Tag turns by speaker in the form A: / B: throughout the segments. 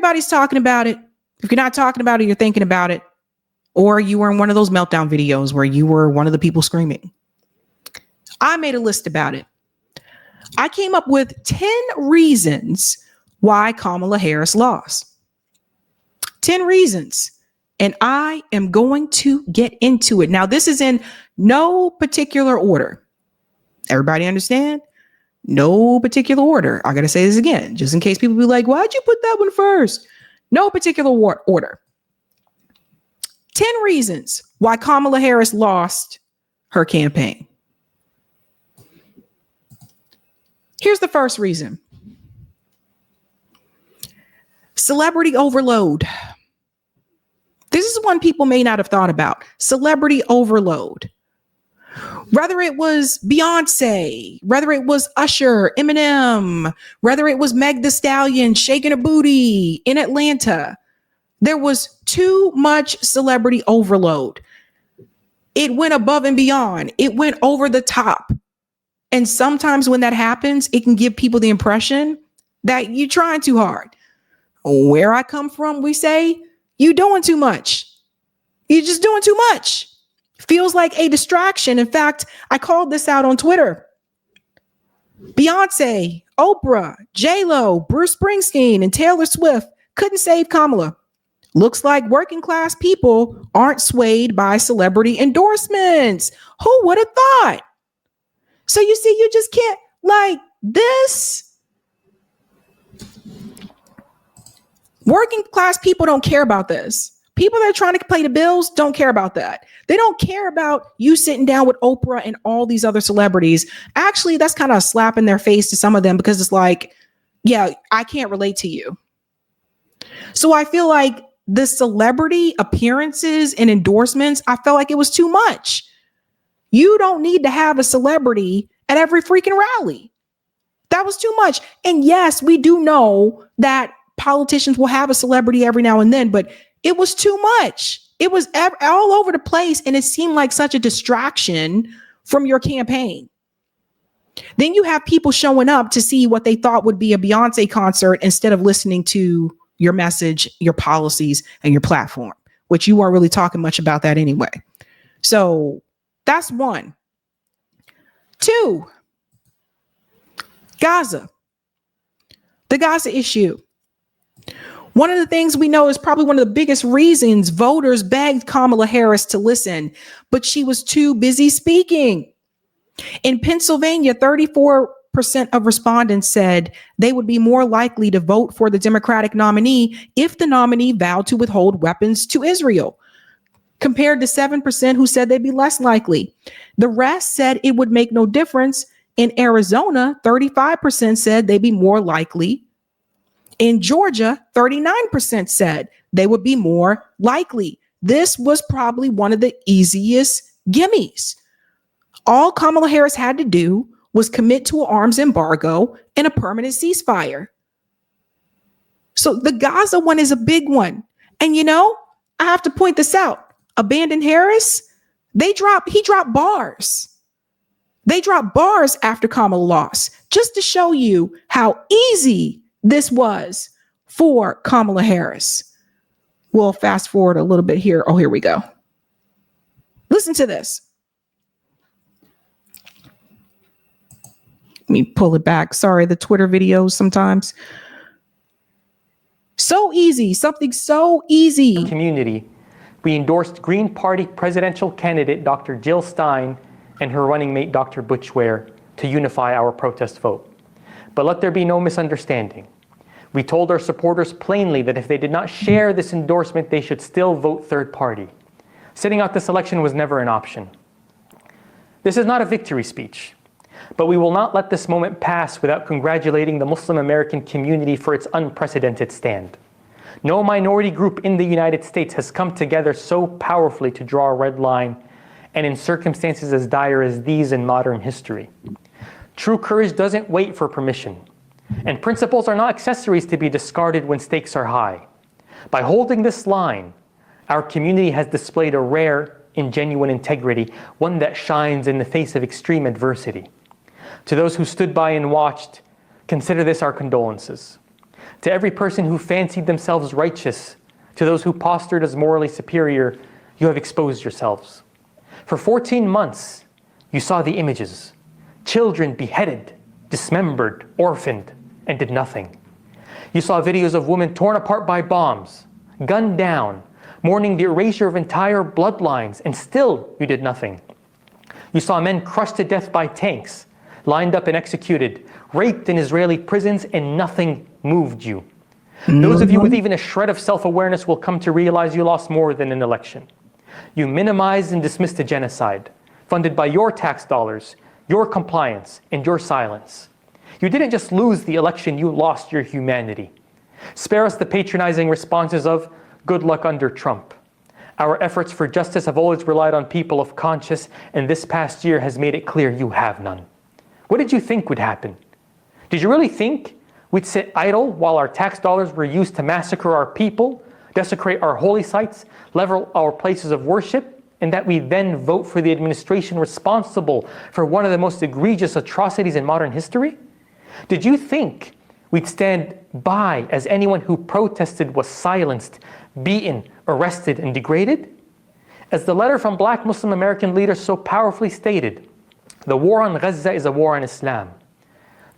A: Everybody's talking about it. If you're not talking about it, you're thinking about it. Or you were in one of those meltdown videos where you were one of the people screaming. I made a list about it. I came up with 10 reasons why Kamala Harris lost. 10 reasons. And I am going to get into it. Now, this is in no particular order. Everybody understand? No particular order. I got to say this again, just in case people be like, why'd you put that one first? No particular order. 10 reasons why Kamala Harris lost her campaign. Here's the first reason. Celebrity overload. This is one people may not have thought about. Celebrity overload. Whether it was Beyonce, whether it was Usher, Eminem, whether it was Meg Thee Stallion shaking her booty in Atlanta, there was too much celebrity overload. It went above and beyond. It went over the top. And sometimes when that happens, it can give people the impression that you're trying too hard. Where I come from, we say, you doing too much. You're just doing too much. Feels like a distraction. In fact, I called this out on Twitter. Beyonce, Oprah, J-Lo, Bruce Springsteen, and Taylor Swift couldn't save Kamala. Looks like working class people aren't swayed by celebrity endorsements. Who would have thought? So you see, you just can't like this. Working class people don't care about this. People that are trying to pay the bills don't care about that. They don't care about you sitting down with Oprah and all these other celebrities. Actually, that's kind of a slap in their face to some of them because it's like, yeah, I can't relate to you. So I feel like the celebrity appearances and endorsements, I felt like it was too much. You don't need to have a celebrity at every freaking rally. That was too much. And yes, we do know that politicians will have a celebrity every now and then, but it was too much. It was all over the place. And it seemed like such a distraction from your campaign. Then you have people showing up to see what they thought would be a Beyonce concert instead of listening to your message, your policies, and your platform, which you weren't really talking much about that anyway. So that's one. Two, Gaza. The Gaza issue. One of the things we know is probably one of the biggest reasons voters begged Kamala Harris to listen, but she was too busy speaking. In Pennsylvania, 34% of respondents said they would be more likely to vote for the Democratic nominee if the nominee vowed to withhold weapons to Israel, compared to 7% who said they'd be less likely. The rest said it would make no difference. In Arizona, 35% said they'd be more likely. In Georgia, 39% said they would be more likely. This was probably one of the easiest gimmies. All Kamala Harris had to do was commit to an arms embargo and a permanent ceasefire. So the Gaza one is a big one. And you know, I have to point this out. Abandon Harris, he dropped bars. They dropped bars after Kamala lost, just to show you how easy this was for Kamala Harris. We'll fast forward a little bit here. Oh, here we go. Listen to this. Let me pull it back. Sorry, the Twitter videos sometimes. So easy, something so easy.
B: Community. We endorsed Green Party presidential candidate Dr. Jill Stein and her running mate Dr. Butch Ware to unify our protest vote. But let there be no misunderstanding. We told our supporters plainly that if they did not share this endorsement, they should still vote third party. Sitting out this election was never an option. This is not a victory speech, but we will not let this moment pass without congratulating the Muslim American community for its unprecedented stand. No minority group in the United States has come together so powerfully to draw a red line, and in circumstances as dire as these in modern history. True courage doesn't wait for permission, and principles are not accessories to be discarded when stakes are high. By holding this line, our community has displayed a rare and genuine integrity, one that shines in the face of extreme adversity. To those who stood by and watched, consider this our condolences. To every person who fancied themselves righteous, to those who postured as morally superior, you have exposed yourselves. For 14 months, you saw the images. Children beheaded, dismembered, orphaned, and did nothing. You saw videos of women torn apart by bombs, gunned down, mourning the erasure of entire bloodlines, and still you did nothing. You saw men crushed to death by tanks, lined up and executed, raped in Israeli prisons, and nothing moved you. Those of you with even a shred of self-awareness will come to realize you lost more than an election. You minimized and dismissed a genocide, funded by your tax dollars, your compliance, and your silence. You didn't just lose the election, you lost your humanity. Spare us the patronizing responses of, "Good luck under Trump." Our efforts for justice have always relied on people of conscience, and this past year has made it clear you have none. What did you think would happen? Did you really think we'd sit idle while our tax dollars were used to massacre our people, desecrate our holy sites, level our places of worship, and that we then vote for the administration responsible for one of the most egregious atrocities in modern history? Did you think we'd stand by as anyone who protested was silenced, beaten, arrested, and degraded? As the letter from Black Muslim American leaders so powerfully stated, the war on Gaza is a war on Islam.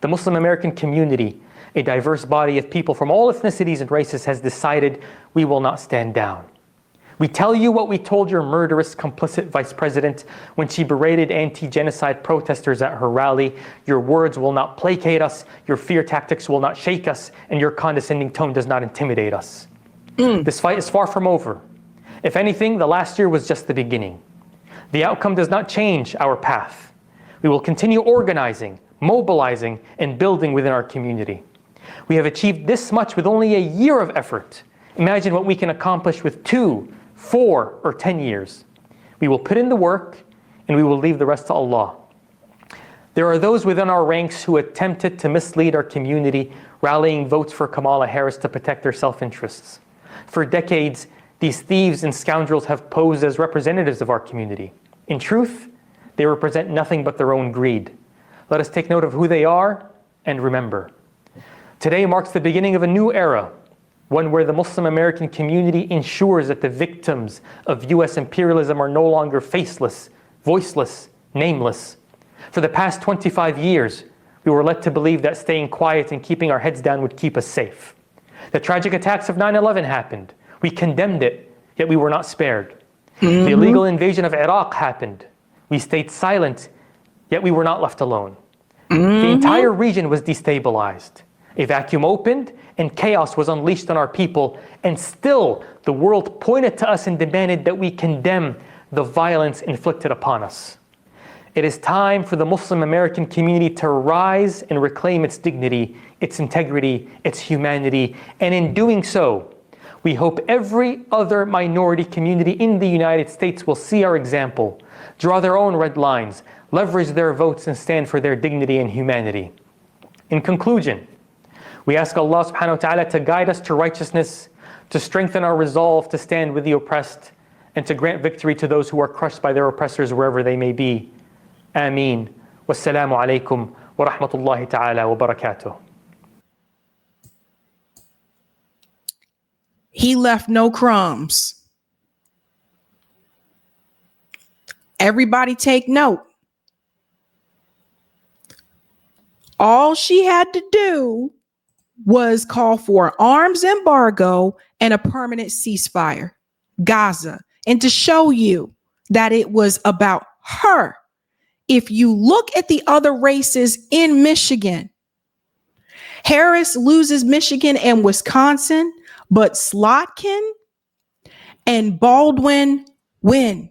B: The Muslim American community, a diverse body of people from all ethnicities and races, has decided we will not stand down. We tell you what we told your murderous, complicit vice president when she berated anti-genocide protesters at her rally. Your words will not placate us, your fear tactics will not shake us, and your condescending tone does not intimidate us. This fight is far from over. If anything, the last year was just the beginning. The outcome does not change our path. We will continue organizing, mobilizing, and building within our community. We have achieved this much with only a year of effort. Imagine what we can accomplish with 2, 4, or 10 years. We will put in the work, and we will leave the rest to Allah. There are those within our ranks who attempted to mislead our community, rallying votes for Kamala Harris to protect their self-interests. For decades, these thieves and scoundrels have posed as representatives of our community. In truth, they represent nothing but their own greed. Let us take note of who they are and remember. Today marks the beginning of a new era, one where the Muslim American community ensures that the victims of US imperialism are no longer faceless, voiceless, nameless. For the past 25 years, we were led to believe that staying quiet and keeping our heads down would keep us safe. The tragic attacks of 9/11 happened. We condemned it, yet we were not spared. The illegal invasion of Iraq happened. We stayed silent, yet we were not left alone. The entire region was destabilized. A vacuum opened and chaos was unleashed on our people, and still the world pointed to us and demanded that we condemn the violence inflicted upon us. It is time for the Muslim American community to rise and reclaim its dignity, its integrity, its humanity, and in doing so, we hope every other minority community in the United States will see our example, draw their own red lines, leverage their votes, and stand for their dignity and humanity. In conclusion, we ask Allah subhanahu wa ta'ala to guide us to righteousness, to strengthen our resolve to stand with the oppressed, and to grant victory to those who are crushed by their oppressors wherever they may be. Ameen. Wassalamu alaikum wa rahmatullahi ta'ala wa barakatuh.
A: He left no crumbs. Everybody take note. All she had to do was call for an arms embargo and a permanent ceasefire, Gaza, and to show you that it was about her. If you look at the other races in Michigan, Harris loses Michigan and Wisconsin, but Slotkin and Baldwin win.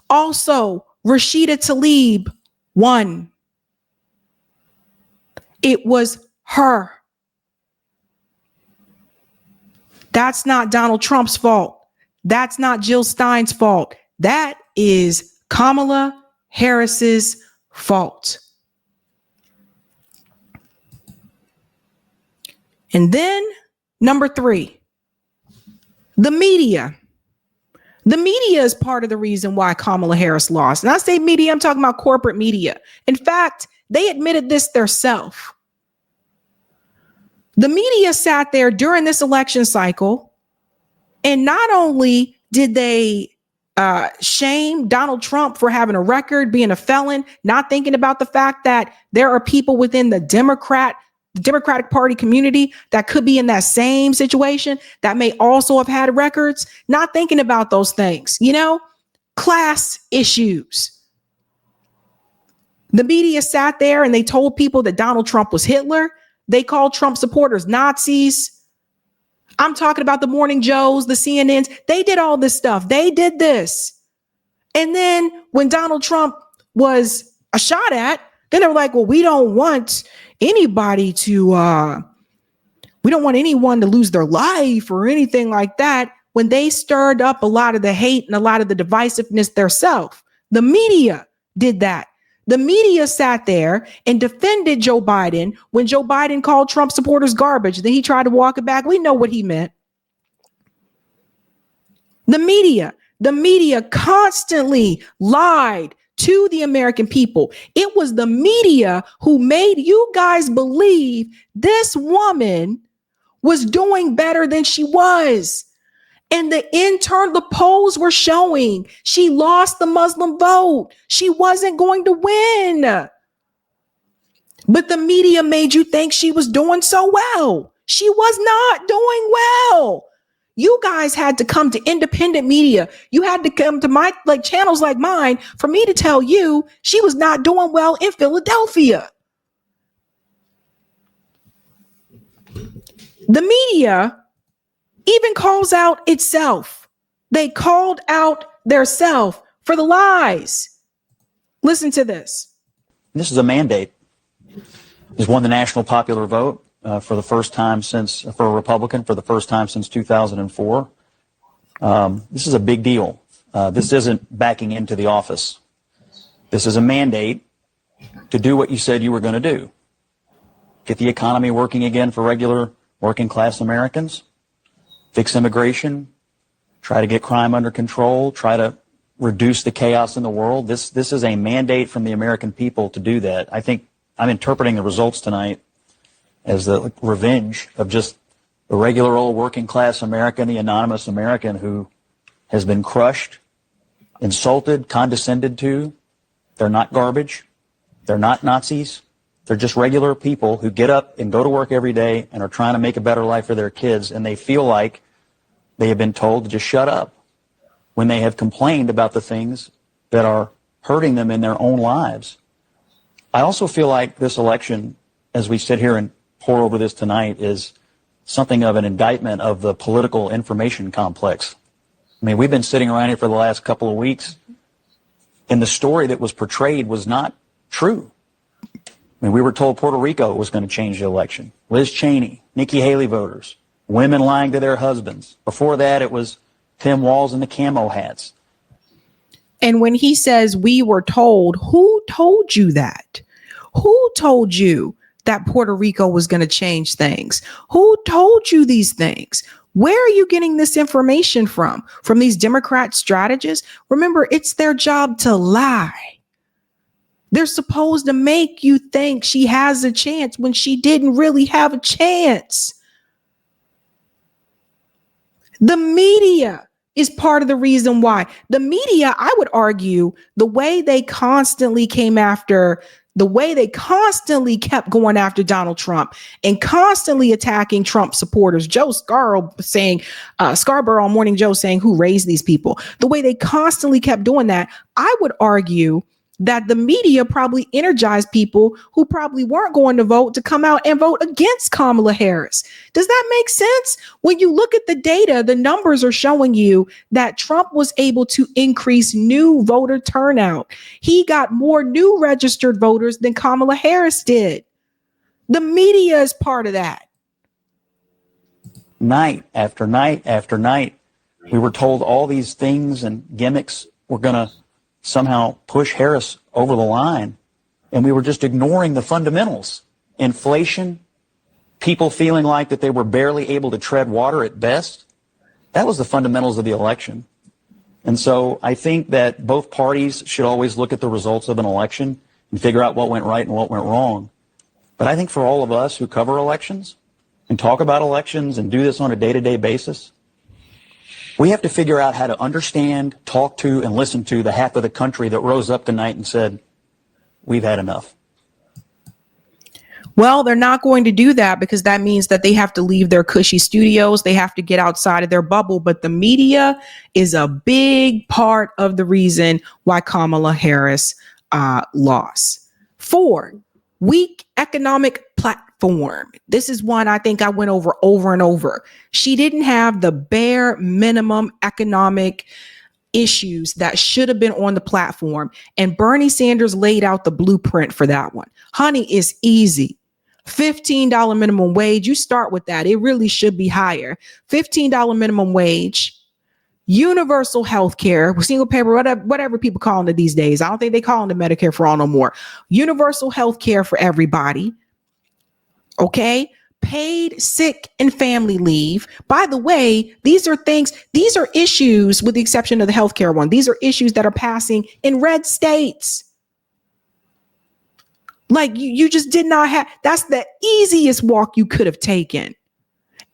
A: Also, Rashida Tlaib won. It was her. That's not Donald Trump's fault. That's not Jill Stein's fault. That is Kamala Harris's fault. And then number 3, the media. The media is part of the reason why Kamala Harris lost. And I say media, I'm talking about corporate media. In fact, they admitted this themselves. The media sat there during this election cycle, and not only did they shame Donald Trump for having a record, being a felon, not thinking about the fact that there are people within the Democratic Party community that could be in that same situation that may also have had records, not thinking about those things, class issues. The media sat there and they told people that Donald Trump was Hitler. They called Trump supporters Nazis. I'm talking about the Morning Joes, the CNNs. They did all this stuff. They did this. And then when Donald Trump was a shot at, then they were like, well, we don't want anybody to, we don't want anyone to lose their life or anything like that. When they stirred up a lot of the hate and a lot of the divisiveness themselves, the media did that. The media sat there and defended Joe Biden when Joe Biden called Trump supporters garbage. Then he tried to walk it back. We know what he meant. The media constantly lied to the American people. It was the media who made you guys believe this woman was doing better than she was. And the polls were showing she lost the Muslim vote. She wasn't going to win. But the media made you think she was doing so well. She was not doing well. You guys had to come to independent media. You had to come to my channels like mine for me to tell you she was not doing well in Philadelphia. The media even calls out itself. They called out their self for the lies. Listen to this.
C: This is a mandate. He's won the national popular vote for the first time for a Republican, for the first time since 2004. This is a big deal. This isn't backing into the office. This is a mandate to do what you said you were going to do. Get the economy working again for regular working class Americans. Fix immigration, try to get crime under control, try to reduce the chaos in the world. This is a mandate from the American people to do that. I think I'm interpreting the results tonight as the revenge of just the regular old working class American, the anonymous American who has been crushed, insulted, condescended to. They're not garbage. They're not Nazis. They're just regular people who get up and go to work every day and are trying to make a better life for their kids, and they feel like they have been told to just shut up when they have complained about the things that are hurting them in their own lives. I also feel like this election, as we sit here and pour over this tonight, is something of an indictment of the political information complex. I mean, we've been sitting around here for the last couple of weeks, and the story that was portrayed was not true. I mean, we were told Puerto Rico was going to change the election. Liz Cheney, Nikki Haley voters, women lying to their husbands. Before that, it was Tim Walz and the camo hats.
A: And when he says we were told, who told you that? Who told you that Puerto Rico was going to change things? Who told you these things? Where are you getting this information from? From these Democrat strategists? Remember, it's their job to lie. They're supposed to make you think she has a chance when she didn't really have a chance. The media is part of the reason why. The media, I would argue, the way they constantly kept going after Donald Trump and constantly attacking Trump supporters. Joe Scarborough on Morning Joe saying, who raised these people? The way they constantly kept doing that, I would argue that the media probably energized people who probably weren't going to vote to come out and vote against Kamala Harris. Does that make sense? When you look at the data, the numbers are showing you that Trump was able to increase new voter turnout. He got more new registered voters than Kamala Harris did. The media is part of that.
C: Night after night after night, we were told all these things and gimmicks were going to somehow push Harris over the line, and we were just ignoring the fundamentals. Inflation, people feeling like that they were barely able to tread water at best. That was the fundamentals of the election. And so I think that both parties should always look at the results of an election and figure out what went right and what went wrong. But I think for all of us who cover elections and talk about elections and do this on a day-to-day basis, we have to figure out how to understand, talk to, and listen to the half of the country that rose up tonight and said, we've had enough.
A: Well, they're not going to do that because that means that they have to leave their cushy studios. They have to get outside of their bubble. But the media is a big part of the reason why Kamala Harris lost. 4, weak economic platform. This is one I think I went over and over. She didn't have the bare minimum economic issues that should have been on the platform. And Bernie Sanders laid out the blueprint for that one. Honey, it's easy. $15 minimum wage. You start with that. It really should be higher. $15 minimum wage, universal health care, single payer, whatever people call it these days. I don't think they call it Medicare for all no more. Universal health care for everybody. Okay. Paid sick and family leave. By the way, these are issues, with the exception of the healthcare one. These are issues that are passing in red states. Like you just did not have, that's the easiest walk you could have taken.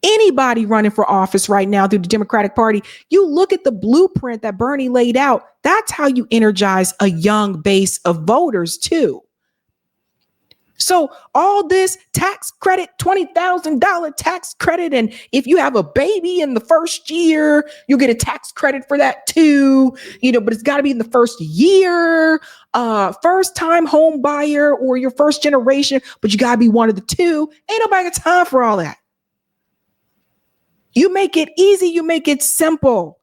A: Anybody running for office right now through the Democratic Party, you look at the blueprint that Bernie laid out. That's how you energize a young base of voters too. So all this tax credit, $20,000 tax credit. And if you have a baby in the first year, you'll get a tax credit for that too, but it's got to be in the first year, first time home buyer or your first generation, but you got to be one of the two. Ain't nobody got time for all that. You make it easy. You make it simple.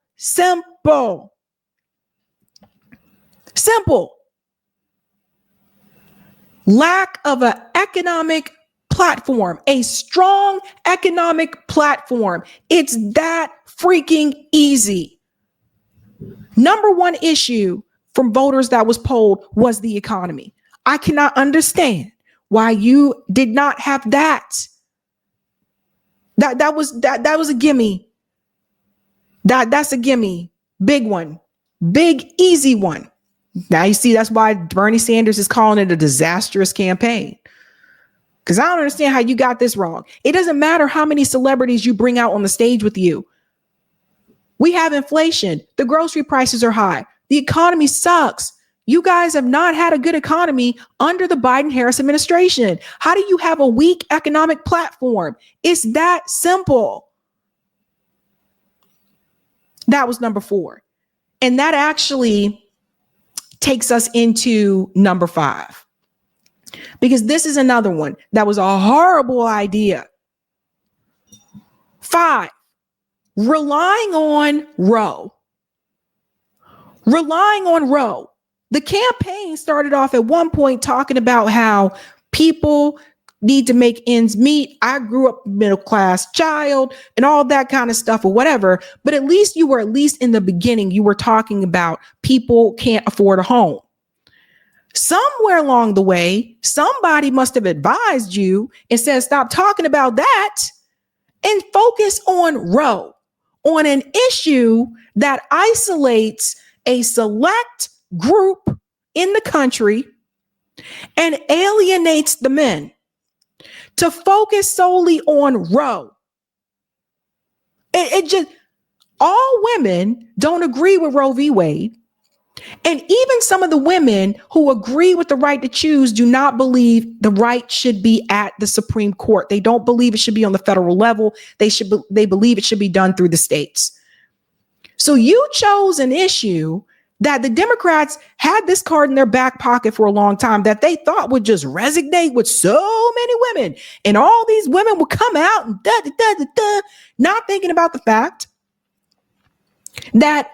A: Lack of an economic platform, a strong economic platform. It's that freaking easy. Number one issue from voters that was polled was the economy. I cannot understand why you did not have that. That was a gimme. That's a gimme. Big one. Big, easy one. Now you see, that's why Bernie Sanders is calling it a disastrous campaign. Because I don't understand how you got this wrong. It doesn't matter how many celebrities you bring out on the stage with you. We have inflation. The grocery prices are high. The economy sucks. You guys have not had a good economy under the Biden-Harris administration. How do you have a weak economic platform? It's that simple. That was number 4. And that actually takes us into number 5, because this is another one that was a horrible idea. 5, relying on Roe. The campaign started off at one point talking about how people need to make ends meet. I grew up middle class child and all that kind of stuff or whatever. But at least in the beginning, you were talking about people can't afford a home. Somewhere along the way, somebody must have advised you and said, stop talking about that and focus on Roe, on an issue that isolates a select group in the country and alienates the men. To focus solely on Roe. It just, all women don't agree with Roe v. Wade. And even some of the women who agree with the right to choose do not believe the right should be at the Supreme Court. They don't believe it should be on the federal level. They believe it should be done through the states. So you chose an issue that the Democrats had this card in their back pocket for a long time that they thought would just resonate with so many women. And all these women would come out and not thinking about the fact that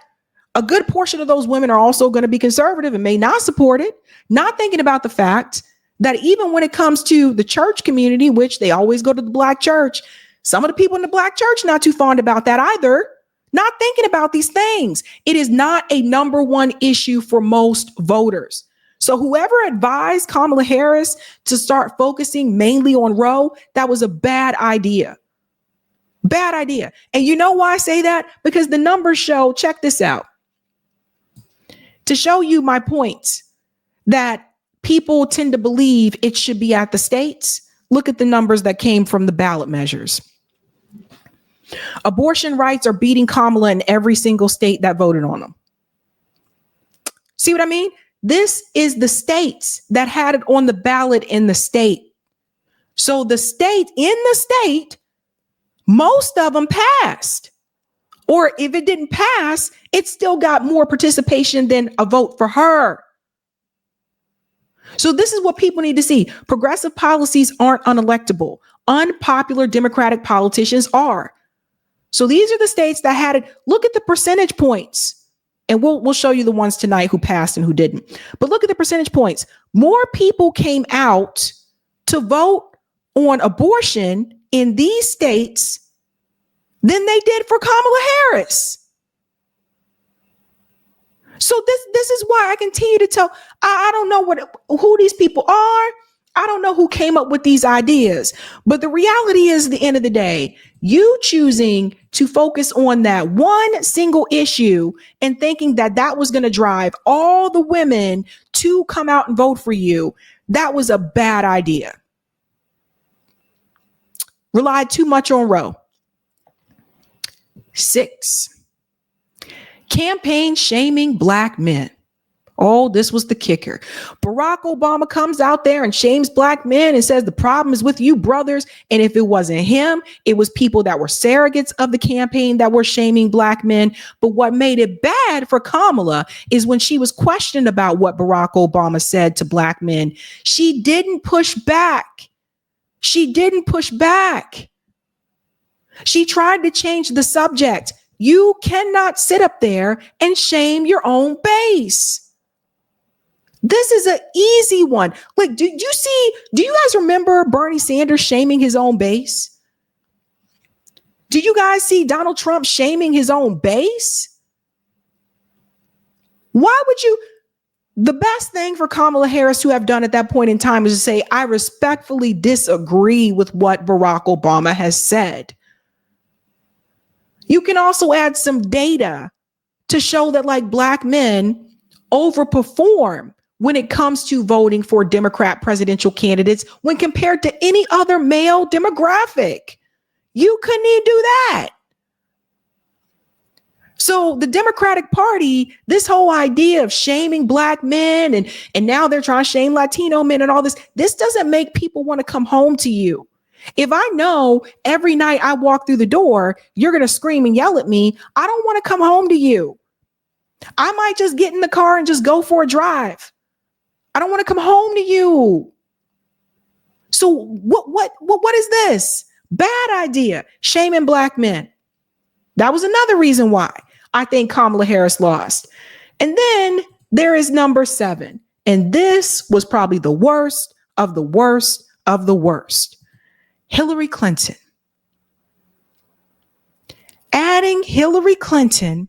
A: a good portion of those women are also going to be conservative and may not support it. Not thinking about the fact that even when it comes to the church community, which they always go to the black church, some of the people in the black church not too fond about that either. Not thinking about these things. It is not a number one issue for most voters. So whoever advised Kamala Harris to start focusing mainly on Roe, that was a bad idea. Bad idea. And you know why I say that? Because the numbers show, check this out. To show you my point that people tend to believe it should be at the states. look at the numbers that came from the ballot measures. Abortion rights are beating Kamala in every single state that voted on them. See what I mean? This is the states that had it on the ballot in the state. So the state, most of them passed. Or if it didn't pass, it still got more participation than a vote for her. So this is what people need to see. Progressive policies aren't unelectable. Unpopular Democratic politicians are. So these are the states that had it. Look at the percentage points. And we'll show you the ones tonight who passed and who didn't. But look at the percentage points. More people came out to vote on abortion in these states than they did for Kamala Harris. So this is why I continue to tell, I don't know who these people are. I don't know who came up with these ideas. But the reality is, at the end of the day, you choosing to focus on that one single issue and thinking that that was going to drive all the women to come out and vote for you, that was a bad idea. Relied too much on Roe. 6, campaign shaming black men. Oh, this was the kicker. Barack Obama comes out there and shames black men and says the problem is with you brothers. And if it wasn't him, it was people that were surrogates of the campaign that were shaming black men. But what made it bad for Kamala is when she was questioned about what Barack Obama said to black men, she didn't push back. She didn't push back. She tried to change the subject. You cannot sit up there and shame your own base. This is an easy one. Like, do you guys remember Bernie Sanders shaming his own base? Do you guys see Donald Trump shaming his own base? Why would you? The best thing for Kamala Harris to have done at that point in time is to say, I respectfully disagree with what Barack Obama has said. You can also add some data to show that like black men overperform when it comes to voting for Democrat presidential candidates when compared to any other male demographic. You couldn't even do that. So the Democratic Party, this whole idea of shaming black men and now they're trying to shame Latino men and all this doesn't make people want to come home to you. If I know every night I walk through the door, you're going to scream and yell at me, I don't want to come home to you. I might just get in the car and just go for a drive. I don't want to come home to you. So what is this? Bad idea. Shaming black men. That was another reason why I think Kamala Harris lost. And then there is number 7. And this was probably the worst of the worst of the worst. Hillary Clinton. Adding Hillary Clinton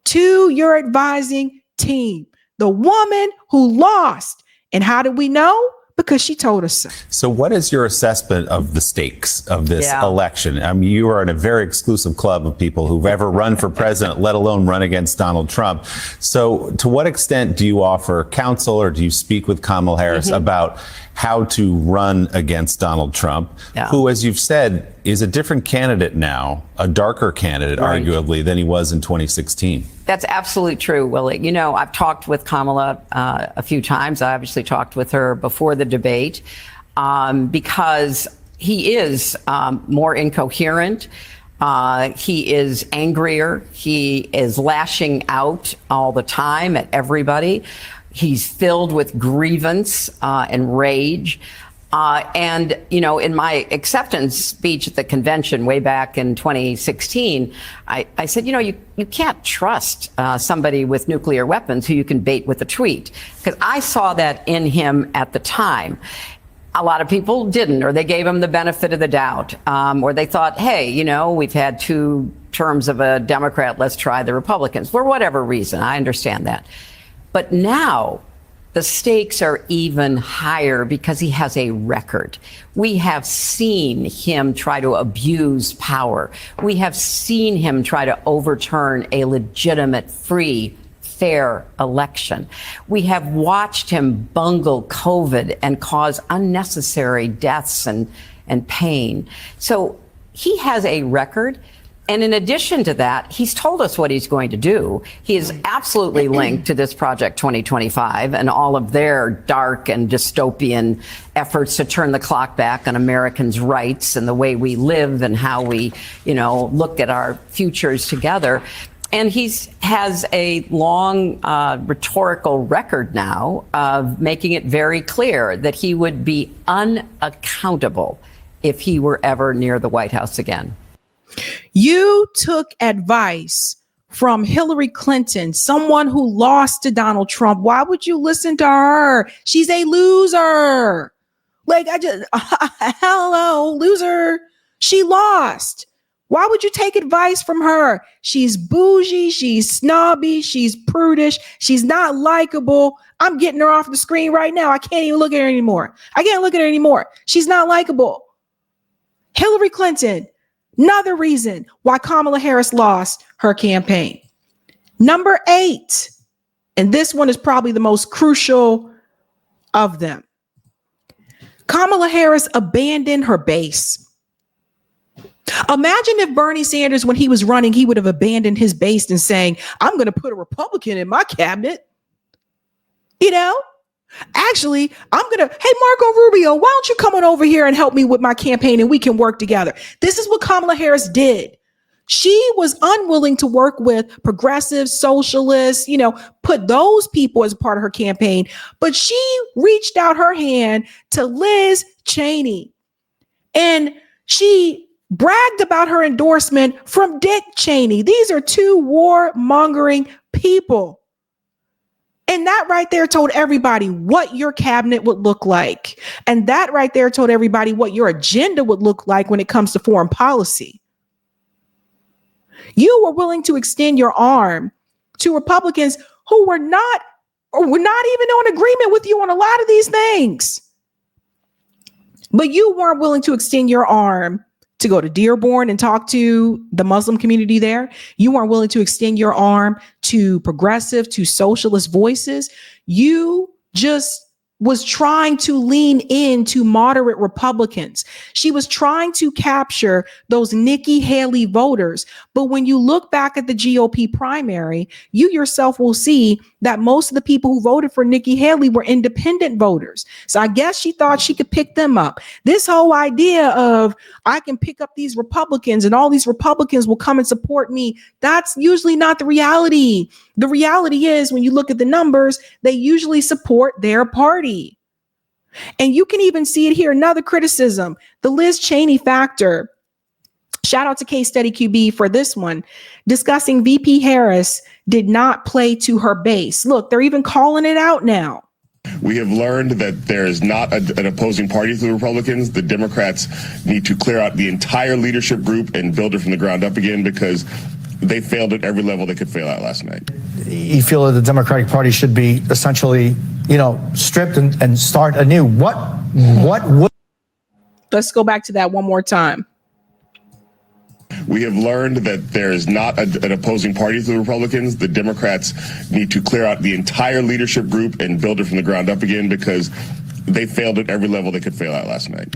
A: to your advising team. The woman who lost. And how did we know? Because she told us so.
D: So what is your assessment of the stakes of this election? I mean, you are in a very exclusive club of people who've ever run for president, let alone run against Donald Trump. So to what extent do you offer counsel or do you speak with Kamala Harris about how to run against Donald Trump, who, as you've said, is a different candidate now, a darker candidate, arguably, than he was in 2016?
E: That's absolutely true, Willie. You know, I've talked with Kamala a few times. I obviously talked with her before the debate because he is more incoherent. He is angrier. He is lashing out all the time at everybody. He's filled with grievance and rage. And, you know, in my acceptance speech at the convention way back in 2016, I said, you know, you can't trust somebody with nuclear weapons who you can bait with a tweet, because I saw that in him at the time. A lot of people didn't, or they gave him the benefit of the doubt, or they thought, hey, you know, we've had 2 terms of a Democrat, let's try the Republicans, for whatever reason. I understand that. But now the stakes are even higher because he has a record. We have seen him try to abuse power. We have seen him try to overturn a legitimate, free, fair election. We have watched him bungle COVID and cause unnecessary deaths and pain. So he has a record. And in addition to that, he's told us what he's going to do. He is absolutely linked to this Project 2025 and all of their dark and dystopian efforts to turn the clock back on Americans' rights and the way we live and how we, look at our futures together. And he has a long rhetorical record now of making it very clear that he would be unaccountable if he were ever near the White House again.
A: You took advice from Hillary Clinton, someone who lost to Donald Trump. Why would you listen to her? She's a loser. Hello, loser. She lost. Why would you take advice from her? She's bougie. She's snobby. She's prudish. She's not likable. I'm getting her off the screen right now. I can't even look at her anymore. She's not likable. Hillary Clinton. Another reason why Kamala Harris lost her campaign. Number 8, and this one is probably the most crucial of them. Kamala Harris abandoned her base. Imagine if Bernie Sanders, when he was running, he would have abandoned his base and saying, I'm going to put a Republican in my cabinet. Actually, hey, Marco Rubio, why don't you come on over here and help me with my campaign and we can work together? This is what Kamala Harris did. She was unwilling to work with progressive socialists, put those people as a part of her campaign. But she reached out her hand to Liz Cheney and she bragged about her endorsement from Dick Cheney. These are two warmongering people. And that right there told everybody what your cabinet would look like. And that right there told everybody what your agenda would look like when it comes to foreign policy. You were willing to extend your arm to Republicans who were not even on agreement with you on a lot of these things. But you weren't willing to extend your arm to go to Dearborn and talk to the Muslim community there. You weren't willing to extend your arm to progressive, to socialist voices. You just was trying to lean into moderate Republicans. She was trying to capture those Nikki Haley voters. But when you look back at the GOP primary, you yourself will see that most of the people who voted for Nikki Haley were independent voters. So I guess she thought she could pick them up. This whole idea of I can pick up these Republicans and all these Republicans will come and support me, that's usually not the reality. The reality is when you look at the numbers, they usually support their party. And you can even see it here. Another criticism, the Liz Cheney factor. Shout out to Case Study QB for this one, discussing VP Harris did not play to her base. Look, they're even calling it out now.
F: We have learned that there is not an opposing party to the Republicans. The Democrats need to clear out the entire leadership group and build it from the ground up again because they failed at every level they could fail at last night.
G: You feel that the Democratic Party should be essentially, stripped and start anew. What would...
A: Let's go back to that one more time.
F: We have learned that there is not an opposing party to the Republicans. The Democrats need to clear out the entire leadership group and build it from the ground up again because they failed at every level they could fail at last night.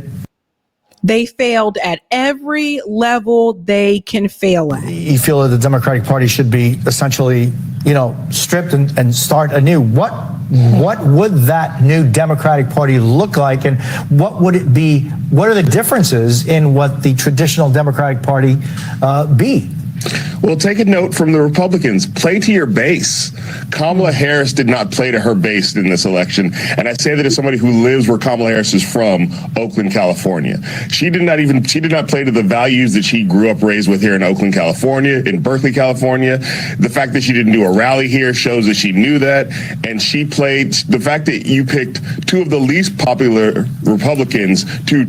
A: They failed at every level they can fail at.
G: You feel that the Democratic Party should be essentially, stripped and start anew. What would that new Democratic Party look like, and what would it be? What are the differences in what the traditional Democratic Party be?
F: Well, take a note from the Republicans. Play to your base. Kamala Harris did not play to her base in this election. And I say that as somebody who lives where Kamala Harris is from, Oakland, California. She did not play to the values that she grew up raised with here in Oakland, California, in Berkeley, California. The fact that she didn't do a rally here shows that she knew that. And she played, the fact that you picked two of the least popular Republicans to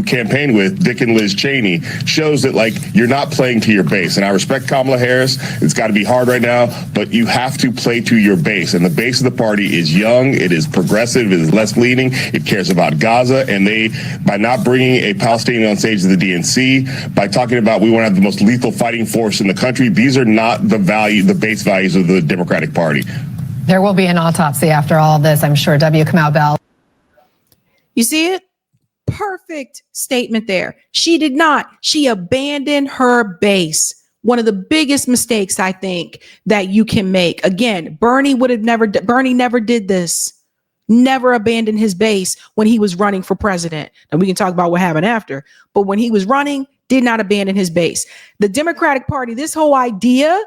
F: campaign with, Dick and Liz Cheney, shows that you're not playing to your base. And I respect Kamala Harris. It's got to be hard right now, but you have to play to your base. And the base of the party is young, it is progressive, it is left leaning, it cares about Gaza. And they, by not bringing a Palestinian on stage of the DNC, by talking about we want to have the most lethal fighting force in the country, these are not the base values of the Democratic Party.
H: There will be an autopsy after all of this, I'm sure. Kamau Bell.
A: You see it? Perfect statement there. She did not. She abandoned her base. One of the biggest mistakes I think that you can make. Again, Bernie never did this. Never abandoned his base when he was running for president. And we can talk about what happened after. But when he was running, did not abandon his base. The Democratic Party, this whole idea,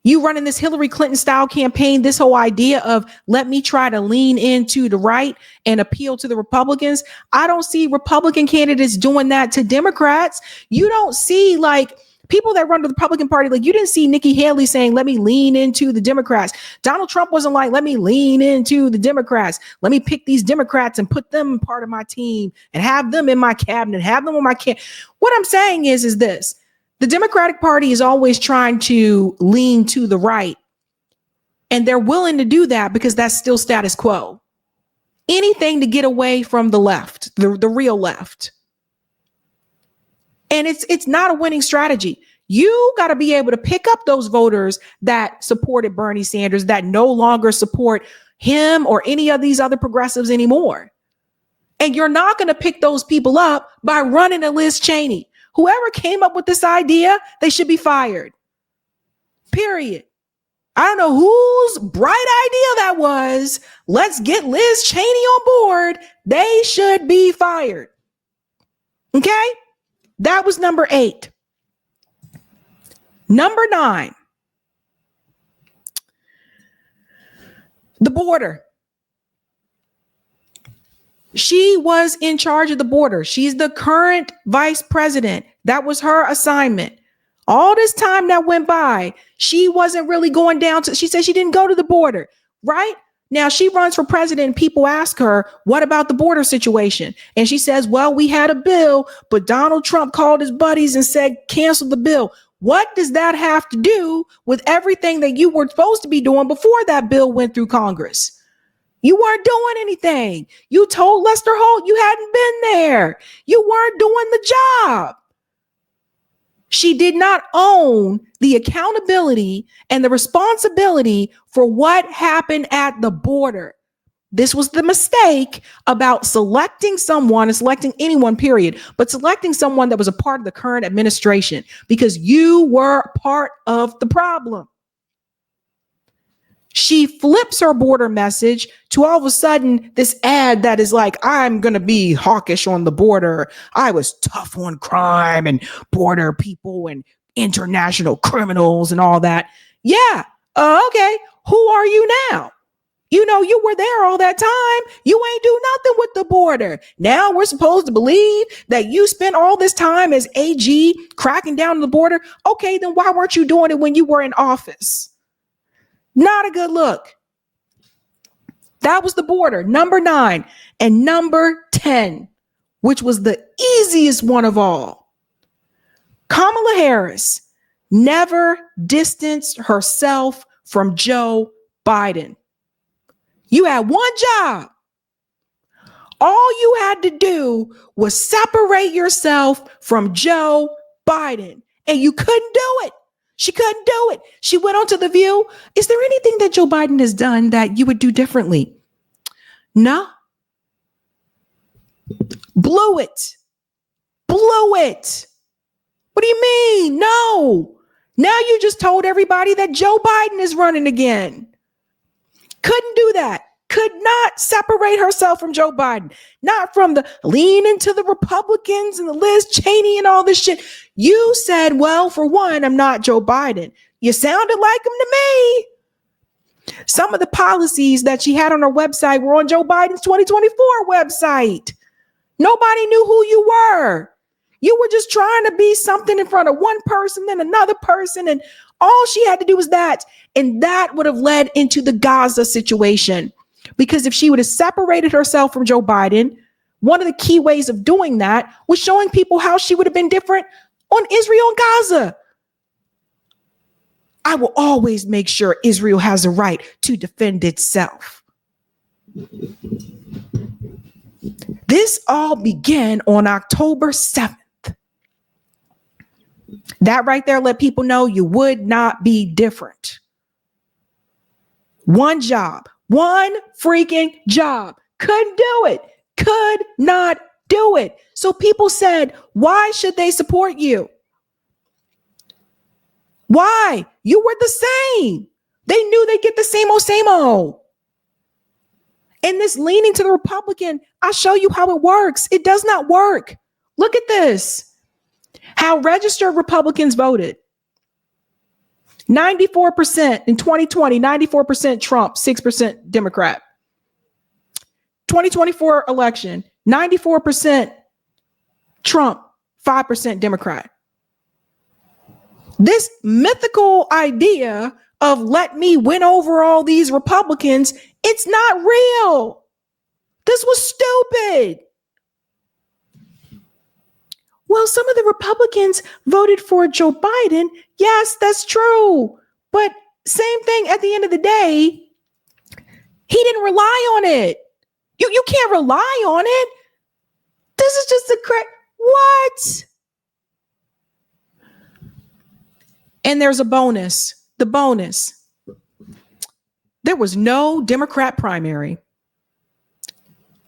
A: you running this Hillary Clinton style campaign, this whole idea of let me try to lean into the right and appeal to the Republicans. I don't see Republican candidates doing that to Democrats. You don't see like people that run the Republican Party, like you didn't see Nikki Haley saying, let me lean into the Democrats. Donald Trump wasn't like, let me lean into the Democrats. Let me pick these Democrats and put them part of my team and have them in my cabinet, have them on my What I'm saying is this. The Democratic Party is always trying to lean to the right, and they're willing to do that because that's still status quo. Anything to get away from the left, the real left. And it's not a winning strategy. You got to be able to pick up those voters that supported Bernie Sanders that no longer support him or any of these other progressives anymore. And you're not going to pick those people up by running a Liz Cheney. Whoever came up with this idea, they should be fired. Period. I don't know whose bright idea that was. Let's get Liz Cheney on board. They should be fired. Okay? That was number 8. Number 9. The border. She was in charge of the border. She's the current vice president. That was her assignment. All this time that went by, she wasn't really going down to, she said she didn't go to the border, right? Now she runs for president and people ask her, what about the border situation? And she says, well, we had a bill, but Donald Trump called his buddies and said, cancel the bill. What does that have to do with everything that you were supposed to be doing before that bill went through Congress? You weren't doing anything. You told Lester Holt you hadn't been there. You weren't doing the job. She did not own the accountability and the responsibility for what happened at the border. This was the mistake about selecting someone and selecting anyone, period, but selecting someone that was a part of the current administration because you were part of the problem. She flips her border message to all of a sudden this ad that is like, I'm going to be hawkish on the border. I was tough on crime and border people and international criminals and all that. Yeah. Okay. Who are you now? You know, you were there all that time. You ain't do nothing with the border. Now we're supposed to believe that you spent all this time as AG cracking down on the border. Okay, then why weren't you doing it when you were in office? Not a good look. That was the border, number 9. And number 10, which was the easiest one of all. Kamala Harris never distanced herself from Joe Biden. You had one job. All you had to do was separate yourself from Joe Biden, and you couldn't do it. She couldn't do it. She went on to The View. Is there anything that Joe Biden has done that you would do differently? No. Blew it. Blew it. What do you mean? No. Now you just told everybody that Joe Biden is running again. Couldn't do that. Could not separate herself from Joe Biden. Not from the lean into the Republicans and the Liz Cheney and all this shit. You said, well, for one, I'm not Joe Biden. You sounded like him to me. Some of the policies that she had on her website were on Joe Biden's 2024 website. Nobody knew who you were. You were just trying to be something in front of one person, then another person, and all she had to do was that. And that would have led into the Gaza situation. Because if she would have separated herself from Joe Biden, one of the key ways of doing that was showing people how she would have been different on Israel and Gaza. I will always make sure Israel has the right to defend itself. This all began on October 7th. That right there let people know you would not be different. One job, one freaking job. Couldn't do it. Could not do it. So people said, why should they support you? Why? You were the same. They knew they'd get the same old, same old. And this leaning to the Republican, I'll show you how it works. It does not work. Look at this. How registered Republicans voted. 94% in 2020, 94% Trump, 6% Democrat. 2024 election, 94% Trump, 5% Democrat. This mythical idea of let me win over all these Republicans, it's not real. This was stupid. Well, some of the Republicans voted for Joe Biden. Yes, that's true. But same thing at the end of the day, he didn't rely on it. You can't rely on it. This is just a what? And there's a bonus. The bonus. There was no Democrat primary.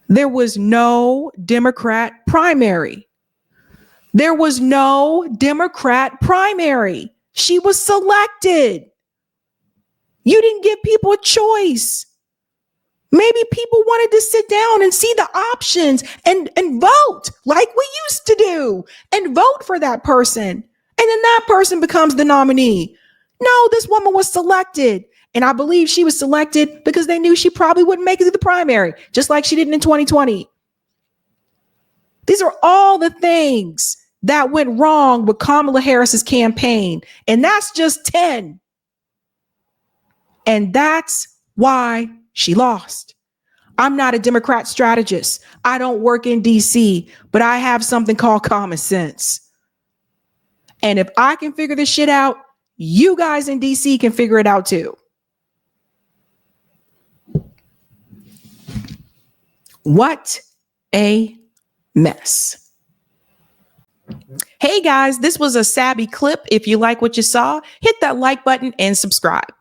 A: There was no Democrat primary. There was no Democrat primary. She was selected. You didn't give people a choice. Maybe people wanted to sit down and see the options and vote like we used to do and vote for that person. And then that person becomes the nominee. No, this woman was selected. And I believe she was selected because they knew she probably wouldn't make it to the primary, just like she did in 2020. These are all the things that went wrong with Kamala Harris's campaign. And that's just 10. And that's why she lost. I'm not a Democrat strategist. I don't work in DC, but I have something called common sense. And if I can figure this shit out, you guys in DC can figure it out too. What a mess. Hey guys, this was a Sabby clip. If you like what you saw, hit that like button and subscribe.